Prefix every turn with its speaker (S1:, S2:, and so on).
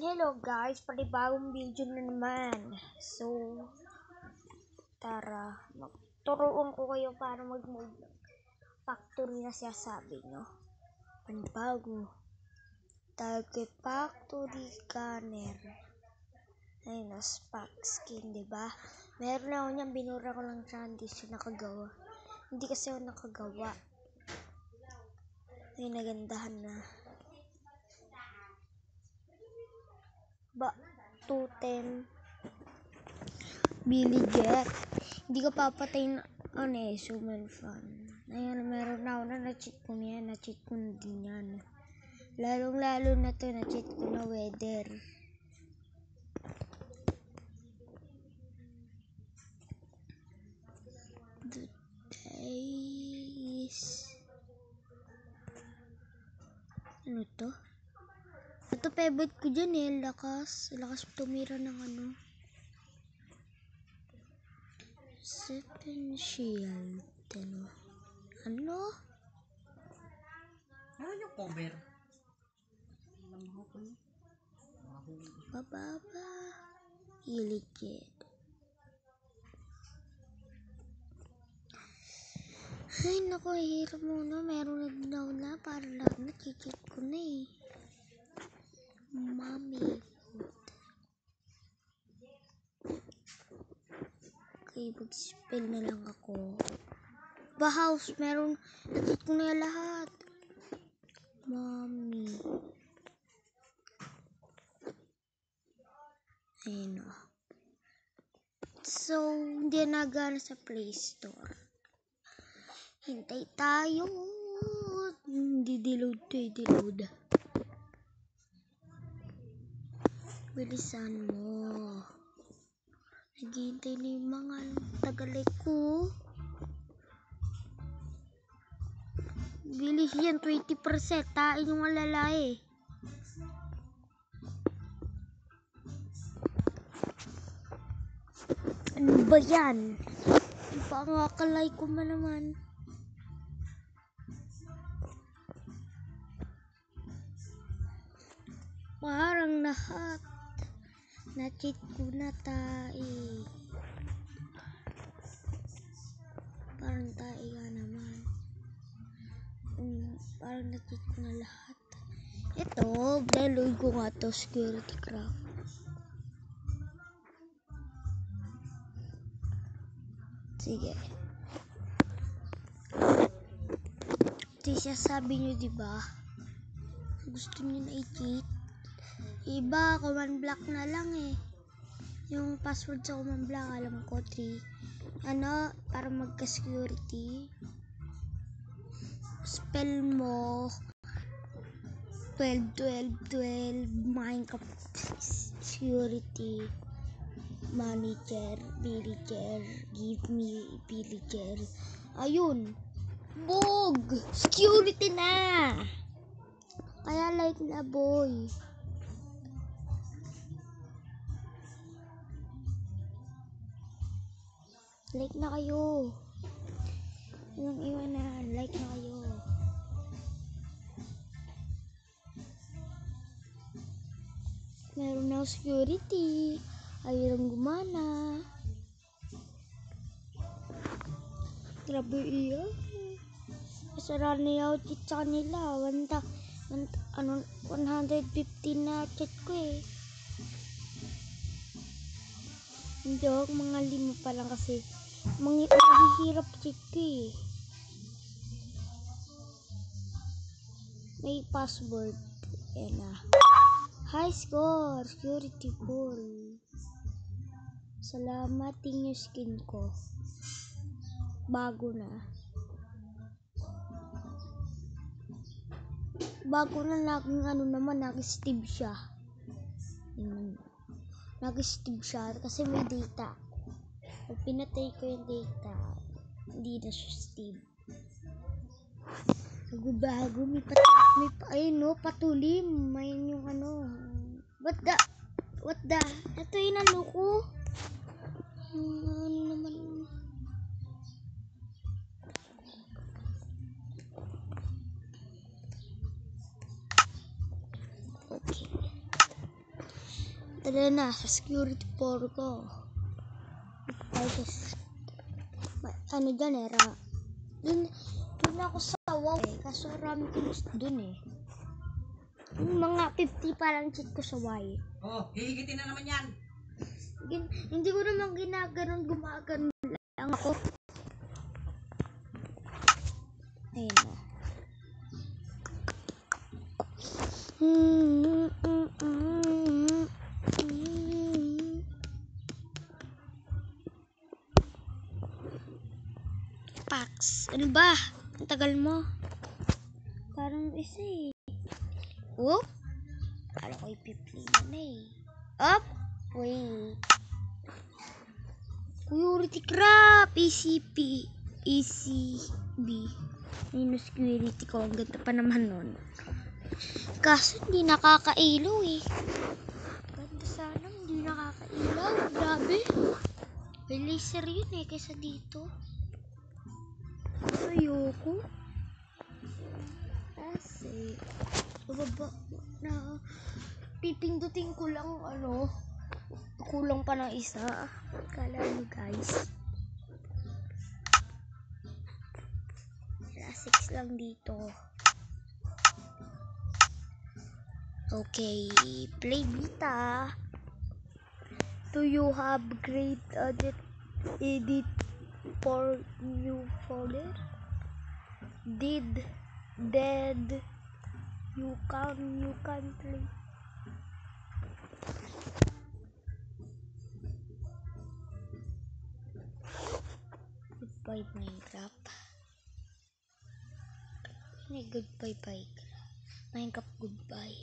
S1: Hello guys, panibagong video na naman. So, tara, magturuan ko kayo para mag-move ng factory na sinasabi nyo. Panibago. Target factory scanner. Ayun na, spot skin, diba? Meron ako niyan, binura ko lang siya, hindi siya nakagawa. Hindi kasi ako nakagawa. Ay, nagandahan na. Totem villager. Hindi ko papatayin summon fan. Ayan, meron na ako na na-cheat ko niyan. Na-cheat ko na din yan. Lalong-lalo na to, na-cheat ko na weather. Today's ano to? Ito favorite ko dyan lakas tumira ng 7 shield. Ano yung cover? Bababa iligid. Ay naku, hirap muna. Meron nagnaw na para lang na-cheat ko na Mommy food. Okay, mag-spell na lang ako. House, meron. Na-cheat ko na lahat. Mommy. Ayun o. So, hindi nagana sa Play Store. Hintay tayo. Hindi deload to deload. Bilisan mo. Naghihintay na yung mga tagalay ko. Bilis yan, 20%. Tain yung alalay. Ano ba yan? Pangakalay ko man naman. Parang lahat. Na-cheat ko na Parang nga naman. Parang na-cheat ko na lahat. Ito, download ko nga to, security craft. Sige. Ito siya sabi nyo, diba? Gusto nyo na i-cheat. Iba, command block na lang Yung password sa command block, alam ko 3. Para magka-security. Spell mo 12 Minecraft security manager villager, give me villager. Ayun, bog security na, kaya like na boy. Like na kayo. Yung iwanan, like na kayo. Meron na security. Ayun gumana. Grabe iya. Masara na yung cheat sa kanila. 150 na cheat ko Hindi ako, mga 5 pa lang kasi mahihirap cheat ko May password. Yan na. High score. Security full. Salamat yung skin ko. Bago na. Naging naman, nag-Steve siya. Nag-Steve siya kasi may data. Pag pinatay ko yung data, hindi na siya Steve. Nagbabago, patulim. May yung what the? Ito yung ko. Naman. Okay. Tara na, sa security 4 ko. Ay, ano dyan eh, dun ako sa wow eh, kaso rami ko dun eh. Yung mga 50 parang cheat ko sa Y.
S2: Oh, hihigitin na naman yan.
S1: Hindi ko naman ginaganon, gumaganon lang ako. Ayun na. Pax, ano ba? Ang tagal mo. Parang isa eh. Oh? Kala ko ipiplay na eh. Up! Wait. Security crap! ECP. ECB. Minus security ko. Ang ganda pa naman nun. Kaso hindi nakakailaw eh. Ganda sana hindi nakakailaw. Grabe. May laser yun eh kaysa dito. Ayoko. Kasi bababa na pipindutin ko lang kulang pa ng isa. Kala mo guys. 6 lang dito. Okay, play beta. Do you have great edit for new folder? Dead you can play. Goodbye Minecraft. Goodbye Minecraft. Goodbye.